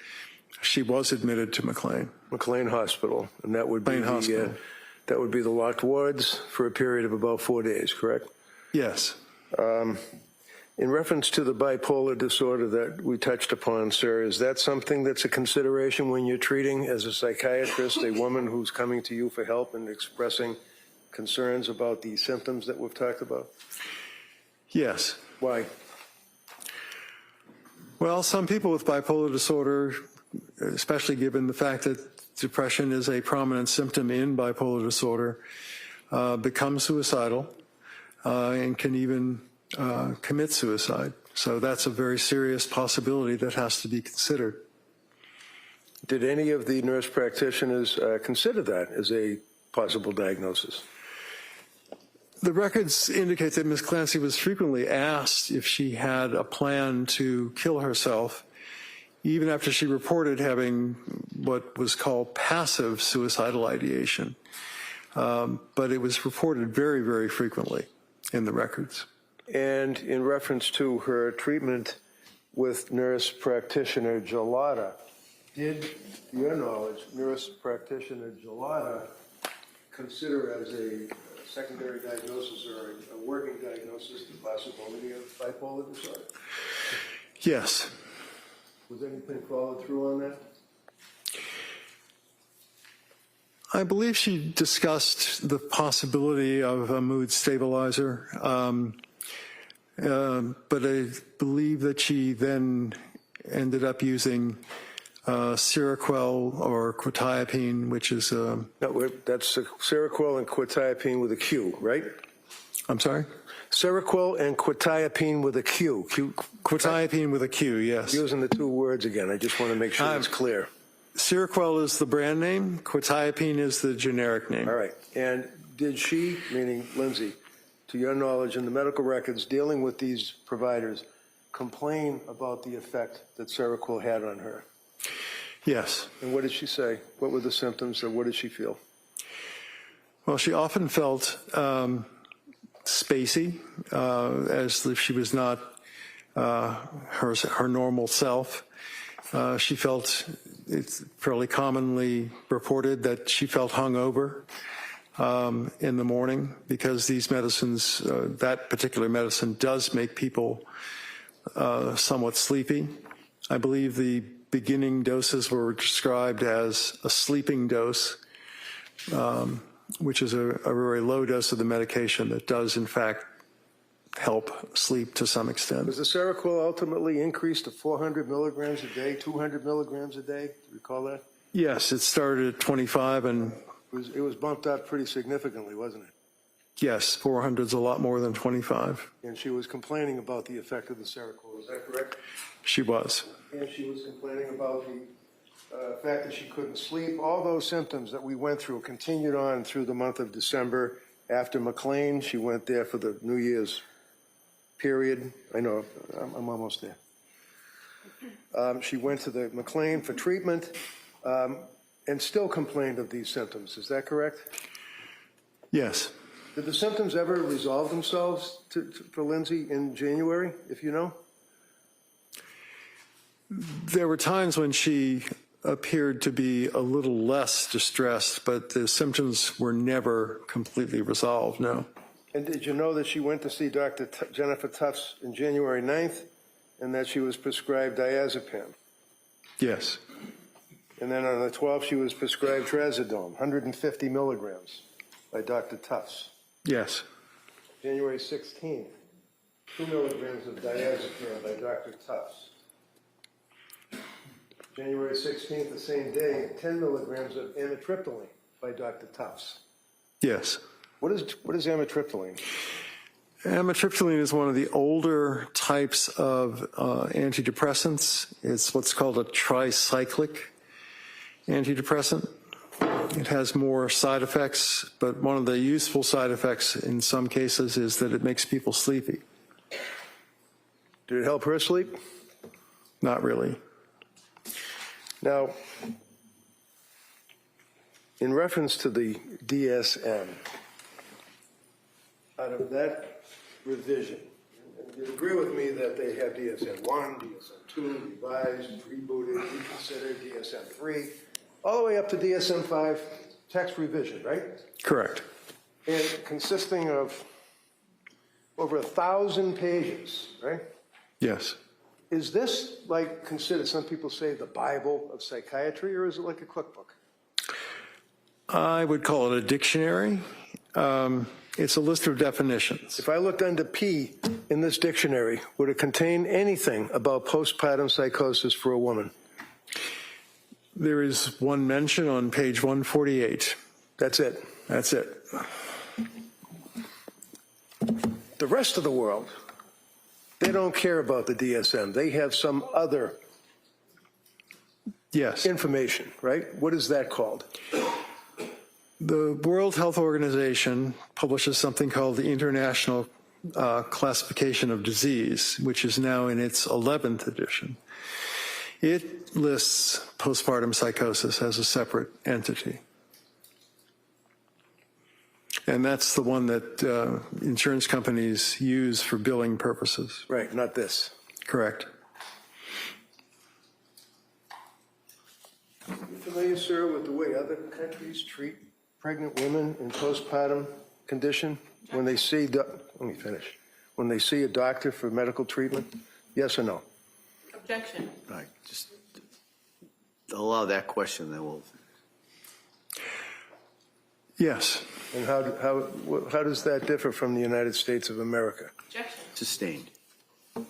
she was admitted to McLean. McLean Hospital, and that would be that would be the locked wards for a period of about 4 days, correct? Yes. In reference to the bipolar disorder that we touched upon, sir, is that something that's a consideration when you're treating, as a psychiatrist, a woman who's coming to you for help and expressing concerns about the symptoms that we've talked about? Yes. Why? Well, some people with bipolar disorder, especially given the fact that depression is a prominent symptom in bipolar disorder, become suicidal and can even commit suicide. So that's a very serious possibility that has to be considered. Did any of the nurse practitioners consider that as a possible diagnosis? The records indicate that Ms. Clancy was frequently asked if she had a plan to kill herself, even after she reported having what was called passive suicidal ideation. But it was reported very, very frequently in the records. And in reference to her treatment with nurse practitioner Gelada, did, to your knowledge, nurse practitioner Gelada consider as a secondary diagnosis or a working diagnosis the possibility of bipolar disorder? Yes. Was anything followed through on that? I believe she discussed the possibility of a mood stabilizer, but I believe that she then ended up using Seroquel or quetiapine, which is No, that's Seroquel and quetiapine with a Q, right? I'm sorry? Seroquel and quetiapine with a Q. Quetiapine with a Q, yes. Using the 2 words again. I just want to make sure it's clear. Seroquel is the brand name. Quetiapine is the generic name. All right. And did she, meaning Lindsay, to your knowledge in the medical records dealing with these providers, complain about the effect that Seroquel had on her? Yes. And what did she say? What were the symptoms, or what did she feel? Well, she often felt spacey, as if she was not her normal self. She felt, it's fairly commonly reported that she felt hungover in the morning because these medicines, that particular medicine does make people somewhat sleepy. I believe the beginning doses were described as a sleeping dose, which is a very low dose of the medication that does, in fact, help sleep to some extent. Was the Seroquel ultimately increased to 400 milligrams a day, 200 milligrams a day? Do you recall that? Yes, it started at 25 and... It was bumped up pretty significantly, wasn't it? Yes, 400 is a lot more than 25. And she was complaining about the effect of the Seroquel, is that correct? She was. And she was complaining about the fact that she couldn't sleep. All those symptoms that we went through continued on through the month of December. After McLean, she went there for the New Year's period. I know, I'm almost there. She went to the McLean for treatment and still complained of these symptoms. Is that correct? Yes. Did the symptoms ever resolve themselves for Lindsay in January, if you know? There were times when she appeared to be a little less distressed, but the symptoms were never completely resolved, no. And did you know that she went to see Dr. Jennifer Tufts in January 9th and that she was prescribed diazepam? Yes. And then on the 12th, she was prescribed trazodone, 150 milligrams by Dr. Tufts. Yes. January 16th, 2 milligrams of diazepam by Dr. Tufts. January 16th, the same day, 10 milligrams of amitriptyline by Dr. Tufts. Yes. What is amitriptyline? Amitriptyline is one of the older types of antidepressants. It's what's called a tricyclic antidepressant. It has more side effects, but one of the useful side effects in some cases is that it makes people sleepy. Did it help her sleep? Not really. Now, in reference to the DSM, out of that revision, and you agree with me that they have DSM-1, DSM-2, revised, rebooted, reconsidered, DSM-3, all the way up to DSM-5 text revision, right? Correct. And consisting of over 1,000 pages, right? Yes. Is this like considered, some people say, the Bible of psychiatry, or is it like a cookbook? I would call it a dictionary. It's a list of definitions. If I looked under P in this dictionary, would it contain anything about postpartum psychosis for a woman? There is one mention on page 148. That's it. That's it. The rest of the world, they don't care about the DSM. They have some other information, right? What is that called? The World Health Organization publishes something called the International Classification of Disease, which is now in its 11th edition. It lists postpartum psychosis as a separate entity. And that's the one that insurance companies use for billing purposes. Right, not this. Correct. Are you familiar, sir, with the way other countries treat pregnant women in postpartum condition when they see, let me finish, when they see a doctor for medical treatment? Yes or no? Objection. All right, just allow that question, then we'll. Yes. And how does that differ from the United States of America? Objection. Sustained. Go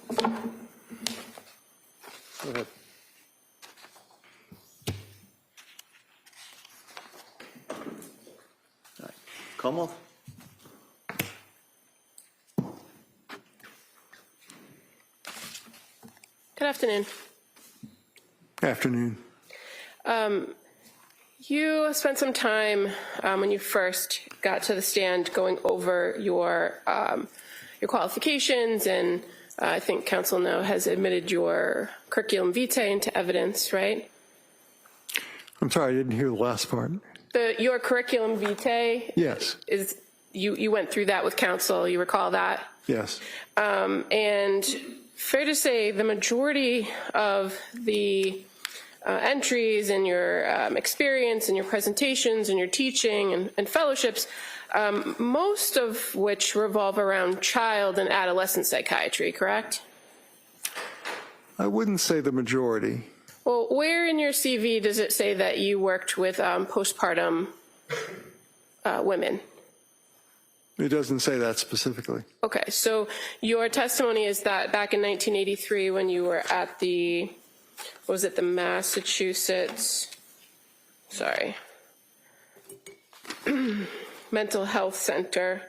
ahead. All right. Como? Good afternoon. Afternoon. You spent some time when you first got to the stand going over your qualifications, and I think counsel now has admitted your curriculum vitae into evidence, right? I'm sorry, I didn't hear the last part. Your curriculum vitae. Yes. Is you went through that with counsel. You recall that? Yes. And fair to say, the majority of the entries and your experience and your presentations and your teaching and fellowships, most of which revolve around child and adolescent psychiatry, correct? I wouldn't say the majority. Well, where in your CV does it say that you worked with postpartum women? It doesn't say that specifically. Okay, so your testimony is that back in 1983 when you were at the, was it the Massachusetts, Mental Health Center,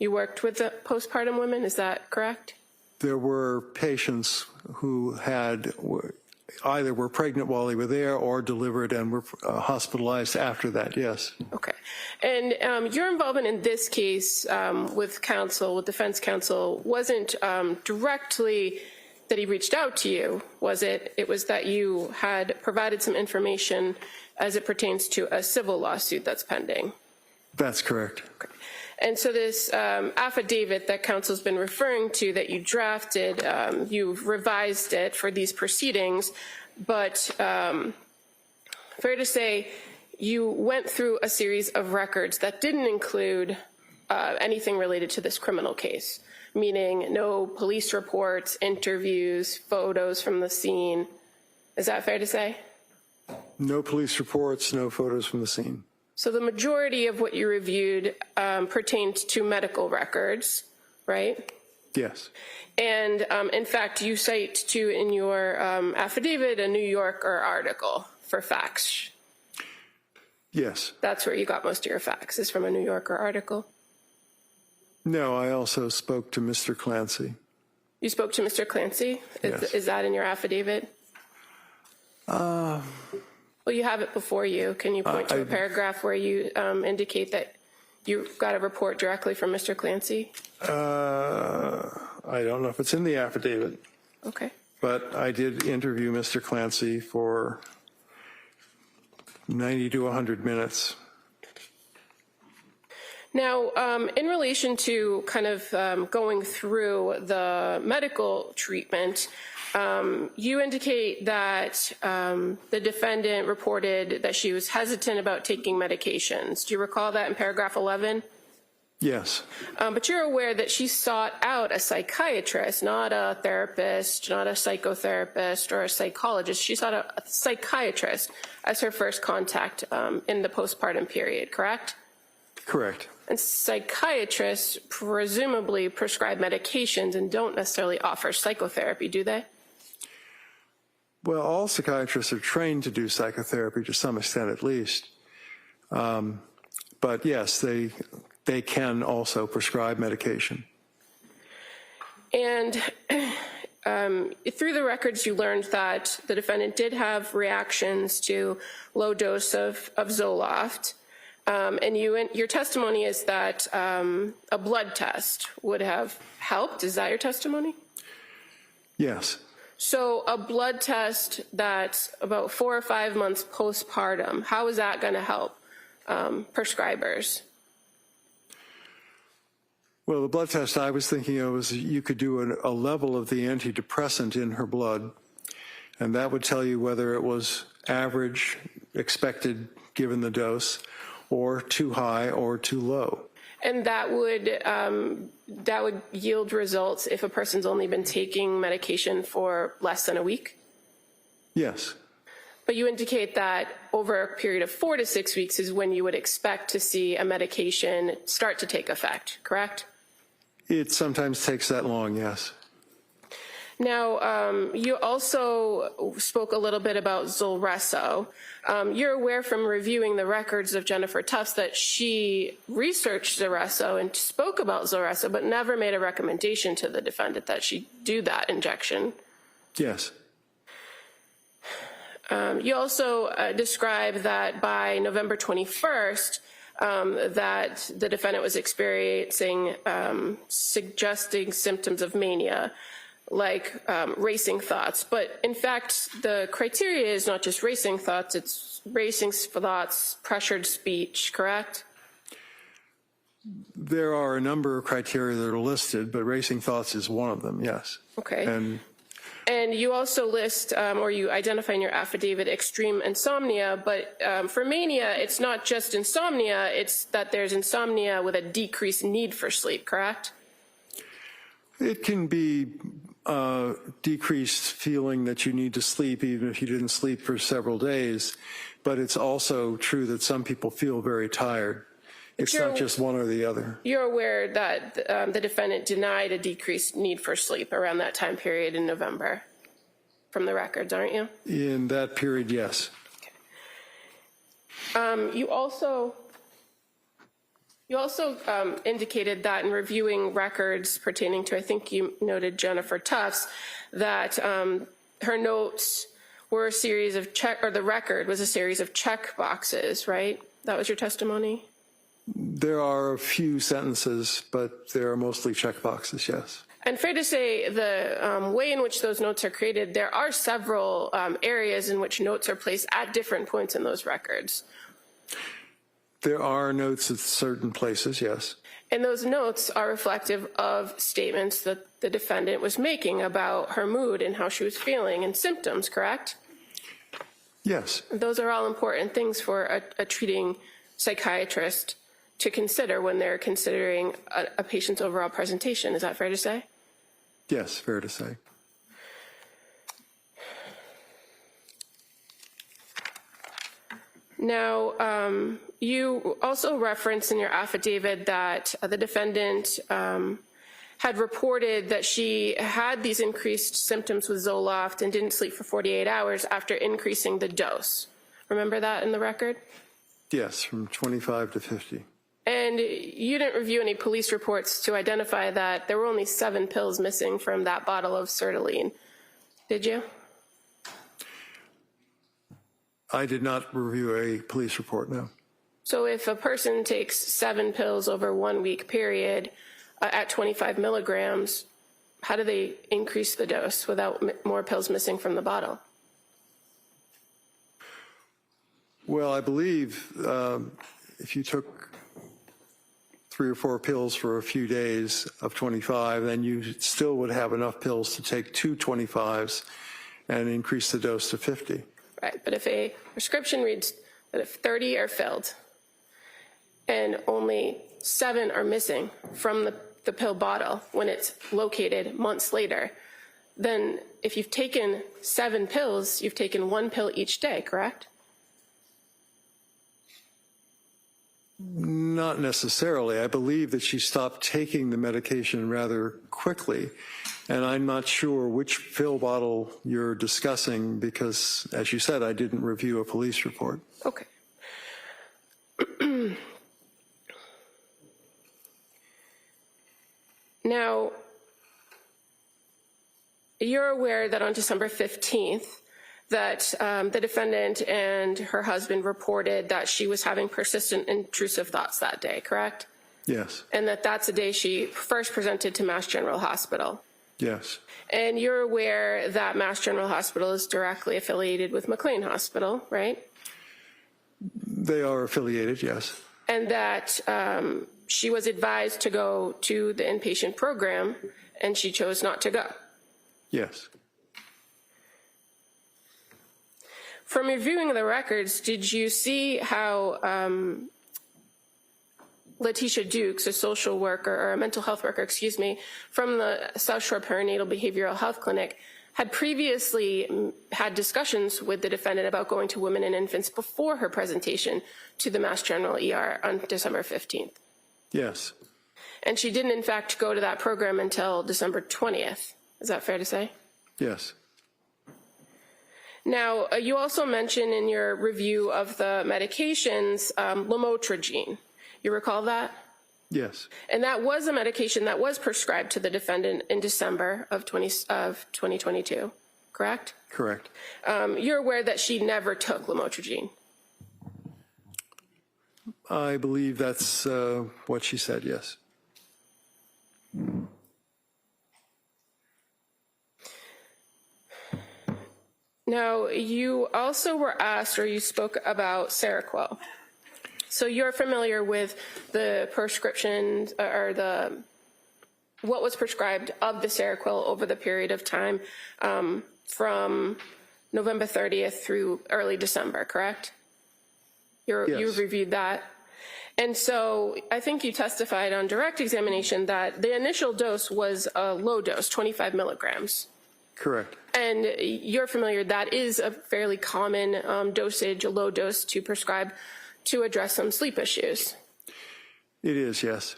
You worked with the postpartum women, is that correct? There were patients who either were pregnant while they were there or delivered and were hospitalized after that, yes. Okay. And your involvement in this case with counsel, with defense counsel, wasn't directly that he reached out to you, was it? It was that you had provided some information as it pertains to a civil lawsuit that's pending. That's correct. Okay. And so this affidavit that counsel's been referring to that you drafted, you've revised it for these proceedings, but fair to say you went through a series of records that didn't include anything related to this criminal case, meaning no police reports, interviews, photos from the scene. Is that fair to say? No police reports, no photos from the scene. So the majority of what you reviewed pertained to medical records, right? Yes. And in fact, you cite in your affidavit a New Yorker article for facts. Yes. That's where you got most of your facts, is from a New Yorker article. No, I also spoke to Mr. Clancy. You spoke to Mr. Clancy? Yes. Is that in your affidavit? Well, you have it before you. Can you point to a paragraph where you indicate that you got a report directly from Mr. Clancy? I don't know if it's in the affidavit. Okay. But I did interview Mr. Clancy for 90 to 100 minutes. Now, in relation to kind of going through the medical treatment, you indicate that the defendant reported that she was hesitant about taking medications. Do you recall that in paragraph 11? Yes. But you're aware that she sought out a psychiatrist, not a therapist, not a psychotherapist or a psychologist. She sought out a psychiatrist as her first contact in the postpartum period, correct? Correct. And psychiatrists presumably prescribe medications and don't necessarily offer psychotherapy, do they? Well, all psychiatrists are trained to do psychotherapy to some extent at least. But yes, they can also prescribe medication. And through the records, you learned that the defendant did have reactions to low dose of Zoloft. And your testimony is that a blood test would have helped. Is that your testimony? Yes. So a blood test that's about 4 or 5 months postpartum, how is that going to help prescribers? Well, the blood test I was thinking of was you could do a level of the antidepressant in her blood, and that would tell you whether it was average, expected given the dose, or too high or too low. And that would yield results if a person's only been taking medication for less than a week? Yes. But you indicate that over a period of 4 to 6 weeks is when you would expect to see a medication start to take effect, correct? It sometimes takes that long, yes. Now, you also spoke a little bit about Zulresso. You're aware from reviewing the records of Jennifer Tufts that she researched Zulresso and spoke about Zulresso, but never made a recommendation to the defendant that she do that injection. Yes. You also describe that by November 21st, that the defendant was experiencing suggesting symptoms of mania, like racing thoughts. But in fact, the criteria is not just racing thoughts, it's racing thoughts, pressured speech, correct? There are a number of criteria that are listed, but racing thoughts is one of them, yes. Okay. And you also list, or you identify in your affidavit, extreme insomnia, but for mania, it's not just insomnia, it's that there's insomnia with a decreased need for sleep, correct? it can be decreased feeling that you need to sleep even if you didn't sleep for several days, but it's also true that some people feel very tired. It's not just one or the other. You're aware that the defendant denied a decreased need for sleep around that time period in November from the records, aren't you? In that period, You also indicated that in reviewing records pertaining to, I think you noted Jennifer Tufts, that her notes were a series of the record was a series of check boxes, right? That was your testimony? There are a few sentences, but there are mostly check boxes, yes. And fair to say, the way in which those notes are created, there are several areas in which notes are placed at different points in those records. There are notes at certain places, yes. And those notes are reflective of statements that the defendant was making about her mood and how she was feeling and symptoms, correct? Yes. Those are all important things for a treating psychiatrist to consider when they're considering a patient's overall presentation. Is that fair to say? Yes, fair to say. Now, you also referenced in your affidavit that the defendant had reported that she had these increased symptoms with Zoloft and didn't sleep for 48 hours after increasing the dose. Remember that in the record? Yes, from 25 to 50. And you didn't review any police reports to identify that there were only 7 pills missing from that bottle of sertraline, did you? I did not review a police report, no. So if a person takes 7 pills over a 1-week period at 25 milligrams, how do they increase the dose without more pills missing from the bottle? Well, I believe if you took 3 or 4 pills for a few days of 25, then you still would have enough pills to take 2 25s and increase the dose to 50. Right, but if a prescription reads that if 30 are filled and only 7 are missing from the pill bottle when it's located months later, then if you've taken 7 pills, you've taken 1 pill each day, correct? Not necessarily. I believe that she stopped taking the medication rather quickly, and I'm not sure which pill bottle you're discussing because, as you said, I didn't review a police report. Okay. Now, you're aware that on December 15th, that the defendant and her husband reported that she was having persistent intrusive thoughts that day, correct? Yes. And that's the day she first presented to Mass General Hospital. Yes. And you're aware that Mass General Hospital is directly affiliated with McLean Hospital, right? They are affiliated, yes. And that she was advised to go to the inpatient program, and she chose not to go. Yes. From reviewing the records, did you see how Letitia Dukes, a social worker, or a mental health worker, excuse me, from the South Shore Perinatal Behavioral Health Clinic, had previously had discussions with the defendant about going to women and infants before her presentation to the Mass General ER on December 15th? Yes. And she didn't, in fact, go to that program until December 20th. Is that fair to say? Yes. Now, you also mentioned in your review of the medications lamotrigine. You recall that? Yes. And that was a medication that was prescribed to the defendant in December of 2022, correct? Correct. You're aware that she never took lamotrigine? I believe that's what she said, yes. Now, you also were asked, or you spoke about Seroquel. So you're familiar with the prescription, or what was prescribed of the Seroquel over the period of time from November 30th through early December, correct? Yes. You've reviewed that. And so I think you testified on direct examination that the initial dose was a low dose, 25 milligrams. Correct. And you're familiar, that is a fairly common dosage, a low dose to prescribe to address some sleep issues. It is, yes.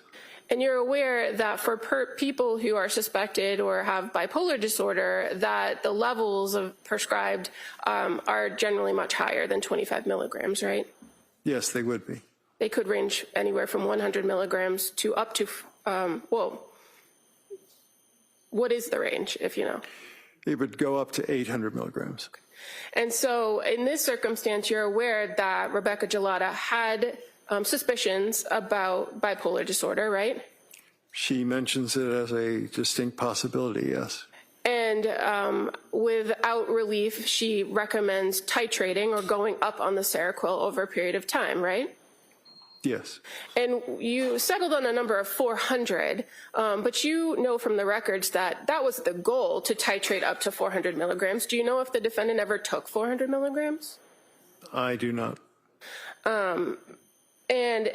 And you're aware that for people who are suspected or have bipolar disorder, that the levels of prescribed are generally much higher than 25 milligrams, right? Yes, they would be. They could range anywhere from 100 milligrams to up to, what is the range, if you know? It would go up to 800 milligrams. And so in this circumstance, you're aware that Rebecca Gelada had suspicions about bipolar disorder, right? She mentions it as a distinct possibility, yes. And without relief, she recommends titrating or going up on the Seroquel over a period of time, right? Yes. And you settled on a number of 400, but you know from the records that that was the goal, to titrate up to 400 milligrams. Do you know if the defendant ever took 400 milligrams? I do not. And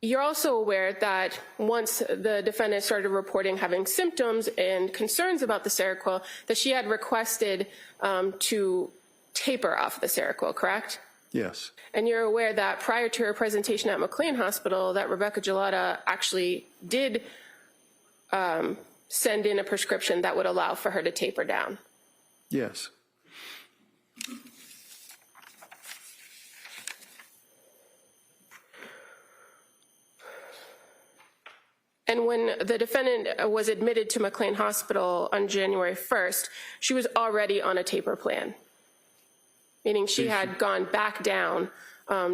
you're also aware that once the defendant started reporting having symptoms and concerns about the Seroquel, that she had requested to taper off the Seroquel, correct? Yes. And you're aware that prior to her presentation at McLean Hospital, that Rebecca Gelada actually did send in a prescription that would allow for her to taper down. Yes. And when the defendant was admitted to McLean Hospital on January 1st, she was already on a taper plan, meaning she had gone back down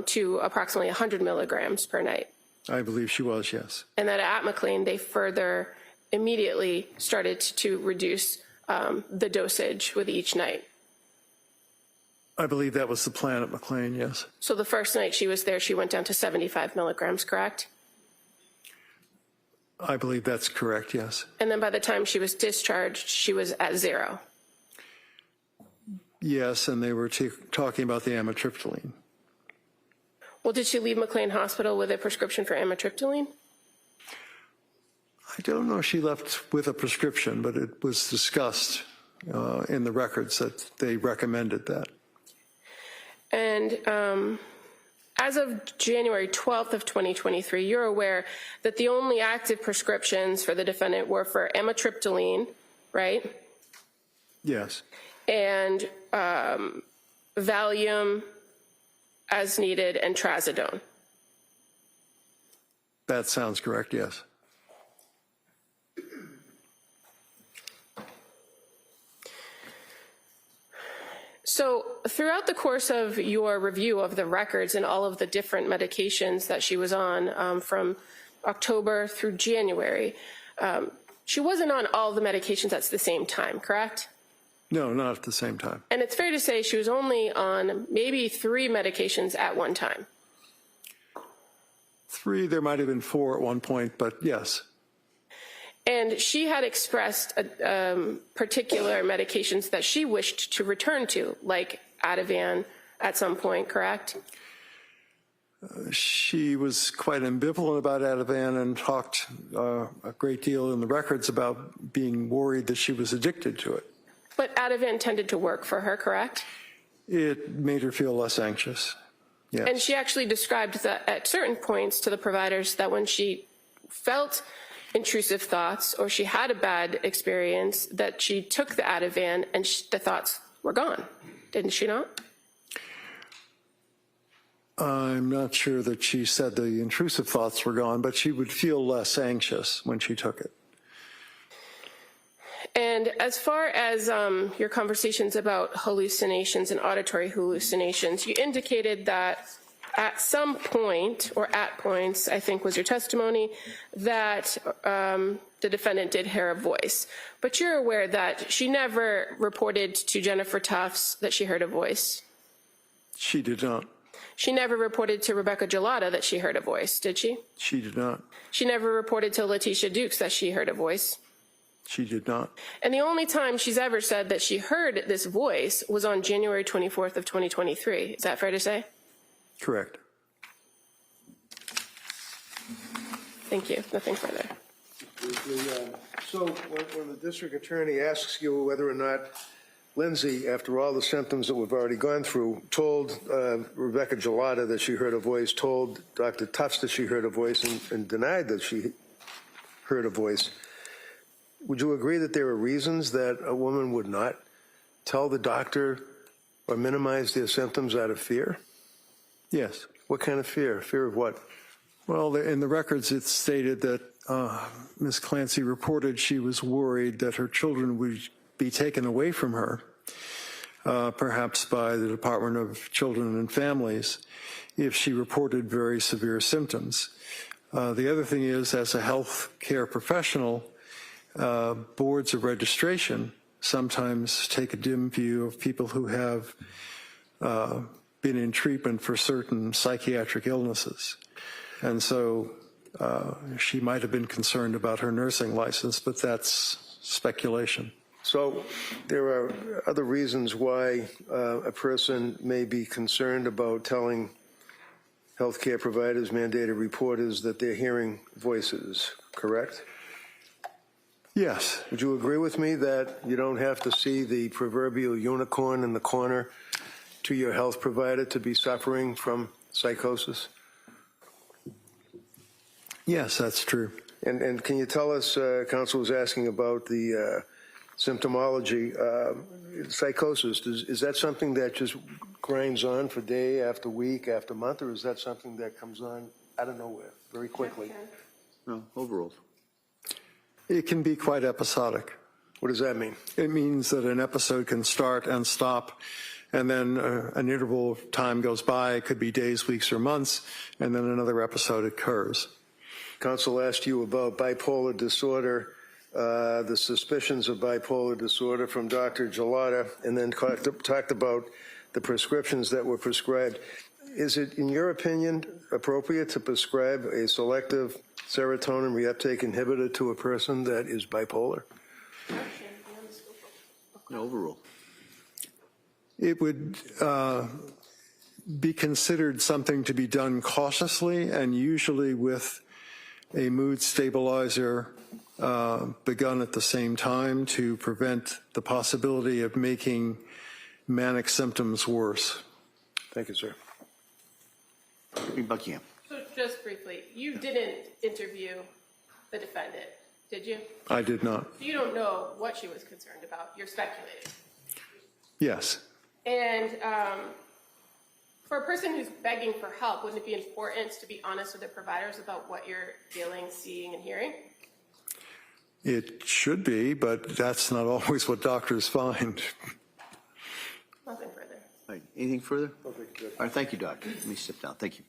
to approximately 100 milligrams per night. I believe she was, yes. And that at McLean, they further immediately started to reduce the dosage with each night. I believe that was the plan at McLean, yes. So the first night she was there, she went down to 75 milligrams, correct? I believe that's correct, yes. And then by the time she was discharged, she was at 0. Yes, and they were talking about the amitriptyline. Well, did she leave McLean Hospital with a prescription for amitriptyline? I don't know if she left with a prescription, but it was discussed in the records that they recommended that. And as of January 12th of 2023, you're aware that the only active prescriptions for the defendant were for amitriptyline, right? Yes. And Valium as needed and trazodone. That sounds correct, yes. So throughout the course of your review of the records and all of the different medications that she was on from October through January, she wasn't on all the medications at the same time, correct? No, not at the same time. And it's fair to say she was only on maybe 3 medications at one time. 3, there might have been 4 at one point, but yes. And she had expressed particular medications that she wished to return to, like Ativan at some point, correct? She was quite ambivalent about Ativan and talked a great deal in the records about being worried that she was addicted to it. But Ativan tended to work for her, correct? It made her feel less anxious, yes. And she actually described that at certain points to the providers that when she felt intrusive thoughts or she had a bad experience, that she took the Ativan and the thoughts were gone. Didn't she not? I'm not sure that she said the intrusive thoughts were gone, but she would feel less anxious when she took it. And as far as your conversations about hallucinations and auditory hallucinations, you indicated that at some point, or at points, I think was your testimony, that the defendant did hear a voice. But you're aware that she never reported to Jennifer Tufts that she heard a voice. She did not. She never reported to Rebecca Gelada that she heard a voice, did she? She did not. She never reported to Letitia Dukes that she heard a voice. She did not. And the only time she's ever said that she heard this voice was on January 24th of 2023. Is that fair to say? Correct. Thank you. Nothing further. So when the district attorney asks you whether or not Lindsay, after all the symptoms that we've already gone through, told Rebecca Gelada that she heard a voice, told Dr. Tufts that she heard a voice, and denied that she heard a voice, would you agree that there are reasons that a woman would not tell the doctor or minimize their symptoms out of fear? Yes. What kind of fear? Fear of what? Well, in the records, it's stated that Ms. Clancy reported she was worried that her children would be taken away from her, perhaps by the Department of Children and Families, if she reported very severe symptoms. The other thing is, as a health care professional, boards of registration sometimes take a dim view of people who have been in treatment for certain psychiatric illnesses. And so she might have been concerned about her nursing license, but that's speculation. So there are other reasons why a person may be concerned about telling healthcare providers, mandated reporters, that they're hearing voices, correct? Yes. Would you agree with me that you don't have to see the proverbial unicorn in the corner to your health provider to be suffering from psychosis? Yes, that's true. And can you tell us, Counsel was asking about the symptomology, psychosis, is that something that just grinds on for day after week after month, or is that something that comes on out of nowhere very quickly? No, overall. It can be quite episodic. What does that mean? It means that an episode can start and stop, and then an interval of time goes by. It could be days, weeks, or months, and then another episode occurs. Counsel asked you about bipolar disorder, the suspicions of bipolar disorder from Dr. Gelada, and then talked about the prescriptions that were prescribed. Is it, in your opinion, appropriate to prescribe a selective serotonin reuptake inhibitor to a person that is bipolar? No, overall. It would be considered something to be done cautiously and usually with a mood stabilizer begun at the same time to prevent the possibility of making manic symptoms worse. Thank you, sir. Buckingham. So just briefly, you didn't interview the defendant, did you? I did not. You don't know what she was concerned about. You're speculating. Yes. And for a person who's begging for help, wouldn't it be important to be honest with their providers about what you're feeling, seeing, and hearing? It should be, but that's not always what doctors find. Nothing further. All right, anything further? Okay, good. All right, thank you, Doctor. Let me sit down. Thank you.